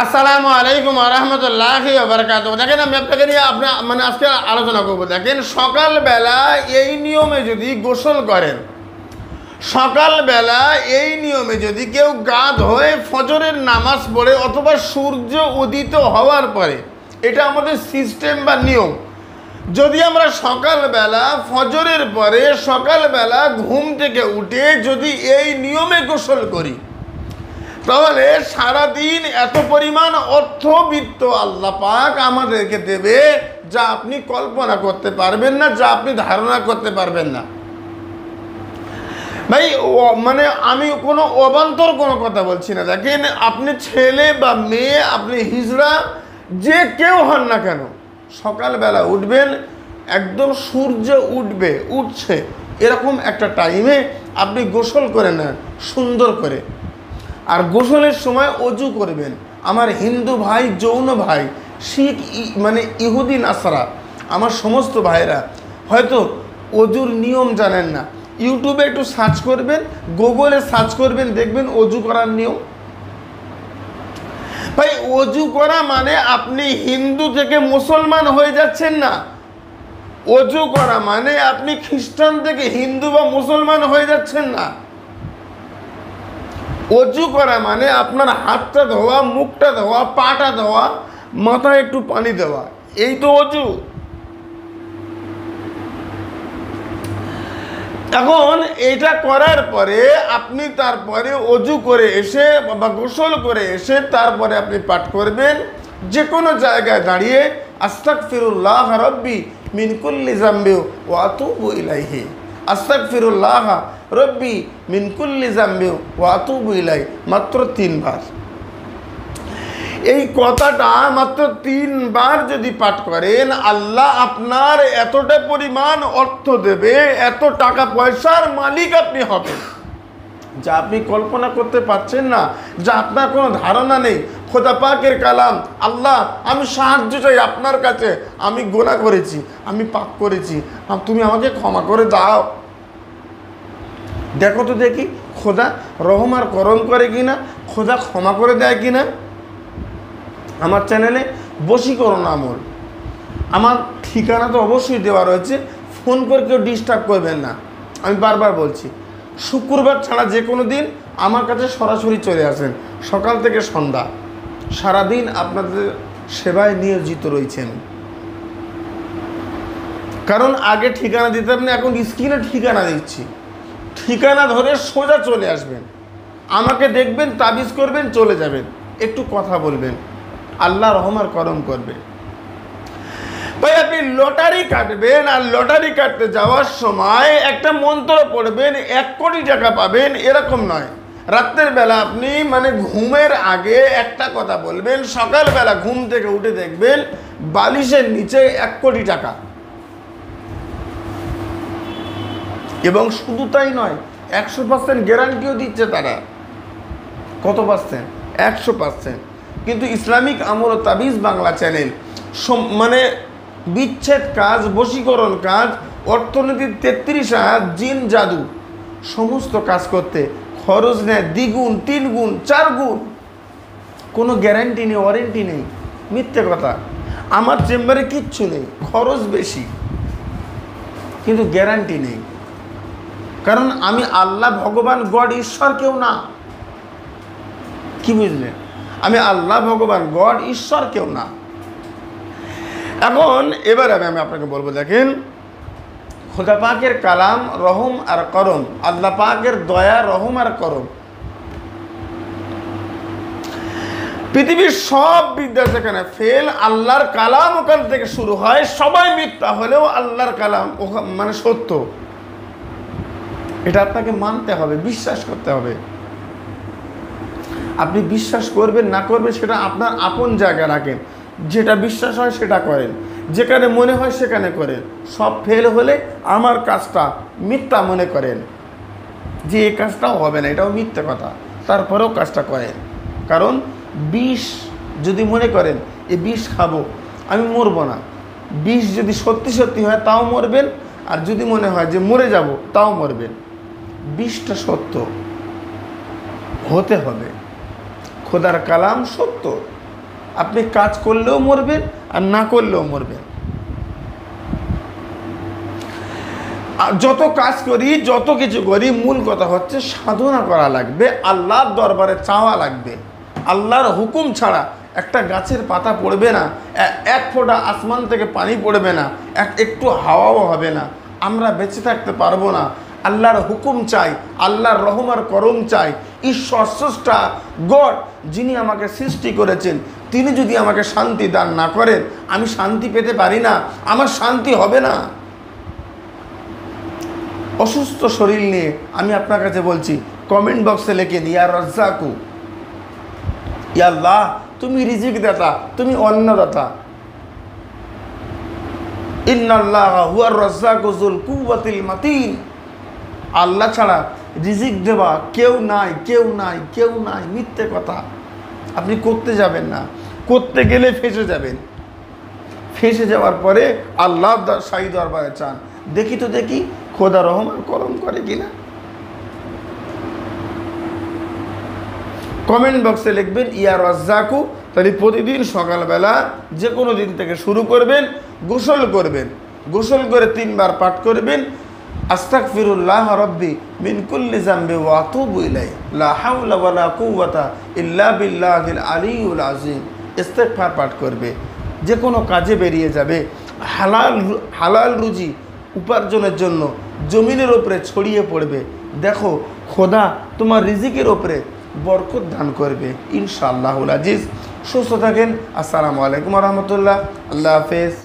আসসালামু আলাইকুম ওয়া রাহমাতুল্লাহি ওয়া বারাকাতুহু। দেখেন আমি আপনাকে নিয়ে আজকে আলোচনা করব। দেখেন সকালবেলা এই নিয়মে যদি গোসল করেন, সকালবেলা এই নিয়মে যদি কেউ গা ধোয়, ফজরের নামাজ পড়ে অথবা সূর্য উদিত হওয়ার পরে, এটা আমাদের সিস্টেম বা নিয়ম। যদি আমরা সকালবেলা ফজরের পরে সকালবেলা ঘুম থেকে উঠে যদি এই নিয়মে গোসল করি, তাহলে সারাদিন এত পরিমাণ অর্থবিত্ত আল্লাহ পাক আমাদেরকে দেবে যা আপনি কল্পনা করতে পারবেন না, যা আপনি ধারণা করতে পারবেন না। ভাই আমি কোনো অবান্তর কোনো কথা বলছি না। দেখেন আপনি ছেলে বা মেয়ে, আপনি হিজড়া, যে কেউ হন না কেন, সকালবেলা উঠবেন, একদম সূর্য উঠছে এরকম একটা টাইমে আপনি গোসল করে নেন সুন্দর করে। আর গোসলের সময় অজু করবেন। আমার হিন্দু ভাই, যৌন ভাই, শিখ ইহুদি নাসারা, আমার সমস্ত ভাইরা হয়তো অজুর নিয়ম জানেন না। ইউটিউবে একটু সার্চ করবেন, গুগলে সার্চ করবেন, দেখবেন অজু করার নিয়ম। ভাই অজু করা মানে আপনি হিন্দু থেকে মুসলমান হয়ে যাচ্ছেন না। অজু করা মানে আপনি খ্রিস্টান থেকে হিন্দু বা মুসলমান হয়ে যাচ্ছেন না। অজু করা মানে আপনার হাতটা ধোয়া, মুখটা ধোয়া, পাটা ধোয়া, মাথায় একটু পানি দেওয়া, এই তো অজু। এখন এটা করার পরে আপনি তারপরে অজু করে এসে বা গোসল করে এসে তারপরে আপনি পাঠ করবেন যে কোনো জায়গায় দাঁড়িয়ে, আস্তাগফিরুল্লাহ রাব্বি মিন কুল্লি যামবি ওয়া আতুবু ইলাইহি, আস্তাগফিরুল্লাহ রব্বি মিন কুল্লি যামবি ওয়া আতুবু ইলাইহি, মাত্র 3 বার। এই কথাটা মাত্র 3 বার যদি পাঠ করেন, আল্লাহ আপনার এতটা পরিমাণ অর্থ দেবে, এত টাকা পয়সার মালিক আপনি হবেন যা আপনি কল্পনা করতে পারছেন না, যা আপনার কোনো ধারণা নেই। খোদা পাকের কালাম, আল্লাহ আমি সাহায্য চাই আপনার কাছে, আমি গুনাহ করেছি, আমি পাপ করেছি, তুমি আমাকে ক্ষমা করে দাও। দেখো তো দেখি খোদা রহম আর করম করে কিনা, খোদা ক্ষমা করে দেয় কিনা। আমার চ্যানেলে বশীকরণ আমল, আমার ঠিকানা তো অবশ্যই দেওয়া রয়েছে, ফোন করে কেউ ডিস্টার্ব করবেন না। আমি বারবার বলছি, শুক্রবার ছাড়া যে কোনো দিন আমার কাছে সরাসরি চলে আসেন। সকাল থেকে সন্ধ্যা সারাদিন আপনাদের সেবায় নিয়োজিত রয়েছেন। কারণ আগে ঠিকানা দিতাম না, এখন স্ক্রিনে ঠিকানা দিচ্ছি। ঠিকানা ধরে সোজা চলে আসবেন, আমাকে দেখবেন, তাবিজ করবেন, চলে যাবেন, একটু কথা বলবেন, আল্লাহ রহমার করম করবে। ভাই আপনি লটারি কাটবেন, আর লটারি কাটতে যাওয়ার সময় একটা মন্ত্র পড়বেন, 1 কোটি টাকা পাবেন, এরকম নয়। রাতের বেলা আপনি ঘুমের আগে একটা কথা বলবেন, সকালবেলা ঘুম থেকে উঠে দেখবেন বালিশের নিচে 1 কোটি টাকা। এবং শুধু তাই নয়, 100% গ্যারান্টিও দিচ্ছে তারা। কত পার্সেন্ট? 100%। কিন্তু ইসলামিক আমল ও তাবিজ বাংলা চ্যানেল বিচ্ছেদ কাজ, বশীকরণ কাজ, অর্থনীতির 33 হাত, জিন জাদু, সমস্ত কাজ করতে খরচ নেয় 2 গুণ, 3 গুণ, 4 গুণ। কোনো গ্যারান্টি নেই, ওয়ারেন্টি নেই, মিথ্যে কথা। আমার চেম্বারে কিচ্ছু নেই, খরচ বেশি কিন্তু গ্যারান্টি নেই। কারণ আমি আল্লাহ, ভগবান, গড, ঈশ্বর কেউ না। কি বুঝলেন? আমি আল্লাহ, ভগবান, গড, ঈশ্বর কেউ না। এখন এবার আমি আপনাকে বলবো, দেখেন খোদা পাকের কালাম রহম আর করম, আল্লাহ পাকের দয়া, রহম আর করম। পৃথিবীর সব বিদ্যা যেখানে ফেল, আল্লাহর কালাম ওখান থেকে শুরু হয়। সবাই মিথ্যা হলেও আল্লাহর কালাম সত্য। এটা আপনাকে মানতে হবে, বিশ্বাস করতে হবে। আপনি বিশ্বাস করবেন না করবেন সেটা আপনার আপন জায়গায় রাখেন। যেটা বিশ্বাস হয় সেটা করেন, যেখানে মনে হয় সেখানে করেন। সব ফেল হলে আমার কাজটা মিথ্যা মনে করেন, যে এই কাজটাও হবে না, এটাও মিথ্যা কথা, তারপরেও কাজটা করেন। কারণ বিষ যদি মনে করেন এই বিষ খাবো, আমি মরবো না, বিষ যদি সত্যি সত্যি হয় তাও মরবেন, আর যদি মনে হয় যে মরে যাব তাও মরবেন। বিষটা সত্য হতে হবে, খোদার কালাম সত্য। আপনি কাজ করলেও মরবেন আর না করলেও মরবেন। যত কাজ করি, যত কিছু করি, মূল কথা হচ্ছে সাধনা করা লাগবে, আল্লাহর দরবারে চাওয়া লাগবে। আল্লাহর হুকুম ছাড়া একটা গাছের পাতা পড়বে না, এক ফোঁটা আসমান থেকে পানি পড়বে না, একটু হাওয়াও হবে না, আমরা বেঁচে থাকতে পারবো না। আল্লাহর হুকুম চাই, আল্লাহর রহমার করম চাই। ঈশ্বর স্রষ্টা গড যিনি আমাকে সৃষ্টি করেছেন, তিনি যদি আমাকে শান্তি দান না করেন, আমি শান্তি পেতে পারি না, আমার শান্তি হবে না। অসুস্থ শরীর নিয়ে আমি আপনার কাছে বলছি, কমেন্ট বক্সে লেখেন ইয়া রাজ্জাকু, ইয়া আল্লাহ তুমি রিজিক দাতা, তুমি অন্নদাতা। ইন্নাল্লাহা হুয়ার রাজ্জাকু যুল কুওয়াতিল মাতিন। আল্লাহ ছাড়া রিজিক দেওয়া কেউ নাই, কেউ নাই, কেউ নাই, মিথ্যে কথা। আপনি করতে যাবেন না, করতে গেলে ফেঁসে যাবেন। ফেঁসে যাওয়ার পরে আল্লাহ শাহী দরবারে চান, দেখি তো দেখি খোদা রহমান করম করে কিনা। কমেন্ট বক্সে লিখবেন ইয়া রাজ্জাকু। তাহলে প্রতিদিন সকালবেলা যে কোনো দিন থেকে শুরু করবেন, গোসল করবেন, গোসল করে 3 বার পাঠ করবেন আস্তাগফিরুল্লাহ রাব্বি মিন কুল্লি যামবি ওয়া আতুবু ইলাইহি লা হাওলা ওয়ালা কুওয়াতা ইল্লা বিল্লাহিল আলিয়্যুল আযীম। ইস্তেগফার পাঠ করবে, যে কোনো কাজে বেরিয়ে যাবে। হালাল রুজি উপার্জনের জন্য জমিনের ওপরে ছড়িয়ে পড়বে। দেখো খোদা তোমার রিজিকের ওপরে বরকত দান করবে ইনশাআল্লাহুল আজিজ। সুস্থ থাকেন। আসসালামু আলাইকুম ওয়া রাহমাতুল্লাহ। আল্লাহ হাফেজ।